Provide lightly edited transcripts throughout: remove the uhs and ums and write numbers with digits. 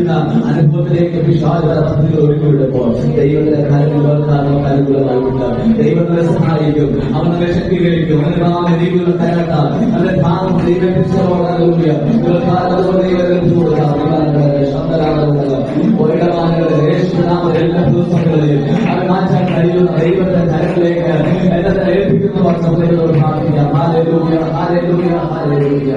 ജീവിക്കുന്ന അനുഭവത്തിലേക്ക് വിശ്വാസത്തിൽ ഒരുങ്ങിവിടുമ്പോൾ ദൈവത്തിന്റെ കാര്യങ്ങൾക്ക് അനുകൂലമായിട്ടുണ്ട്. ദൈവങ്ങളെ സഹായിക്കും, അവനെ ശക്തീകരിക്കും, അവന്റെ നാമം ദൈവങ്ങളെ കരട്ടാം, അവന്റെ ഭാഗം എല്ലാ ദിവസങ്ങളിലും അത് മാറ്റാൻ കഴിയുന്ന ദൈവത്തിന്റെ കരങ്ങളിലേക്ക് എന്നെ ഏൽപ്പിക്കുന്ന വർഷങ്ങളോട് പ്രാർത്ഥിക്കാം. Hallelujah, hallelujah, hallelujah.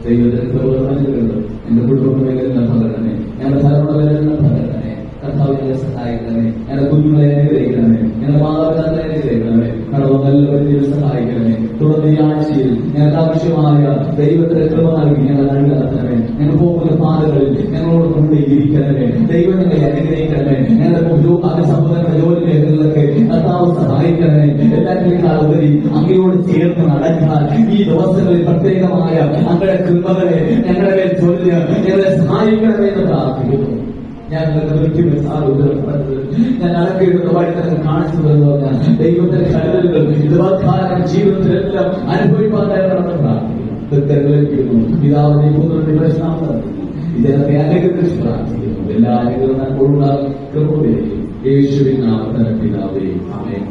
ദൈവത്തിന്റെ പ്രവർത്തനങ്ങളുണ്ട്. എന്റെ കുടുംബങ്ങളെല്ലാം പകരണമേ, എന്റെ തലമുറകളെല്ലാം പകരണമേ. കർത്താവിനെ സഹായിക്കണമേ, എന്റെ കുഞ്ഞുങ്ങളെ അനുഗ്രഹിക്കണമേ, എന്റെ മാതാപിതാക്കളെ അനുഗ്രഹിക്കണമേ, കടവെല്ലാവരെയും സഹായിക്കണമേ. തുടർന്ന് ഈ ആഴ്ചയിൽ ഞങ്ങൾക്ക് ആവശ്യമായ ദൈവത്തിന്റെ കൃപ നൽകി ഞങ്ങൾ നടത്തണമേ. ഞങ്ങൾ പോകുന്ന പാതകളിൽ ഞങ്ങളോട് കൂടെ ഇരിക്കണമേ. ദൈവം ഞങ്ങളെ അനുഗ്രഹിക്കണമേ. ഞങ്ങളുടെ അതിസമ്പന്ന ജോലി മേഖലകളിലൊക്കെ കർത്താവ് സഹായിക്കണമേ. എല്ലാറ്റിനേക്കാൾ ഉപരി അങ്ങയോട് ചേർന്ന് നടക്കാൻ ഈ ദിവസങ്ങളിൽ പ്രത്യേകമായ അങ്ങയുടെ കൃപകളെ ഞങ്ങളുടെ മേൽ ചൊല്ലി ഞങ്ങളെ സഹായിക്കണമേ എന്ന് പ്രാർത്ഥിക്കുന്നു. ഞാൻ നടക്കേണ്ട വഴി തന്നെ കാണിച്ചു പറഞ്ഞാൽ ദൈവത്തിന്റെ കരുതലുകൾ ദിവസകാലം ജീവിതത്തിലെല്ലാം അനുഭവിക്കാൻ തയ്യാറാണെന്ന് പ്രാർത്ഥിക്കുന്നു. പിതാവിനെ ഇദ്ദേഹത്തെ അനുഗ്രഹിച്ച് പ്രാർത്ഥിക്കുന്നു. എല്ലാ അനുഗ്രഹങ്ങളും യേശുവിൻ നാമത്തിൽ പിതാവേ, ആമേൻ.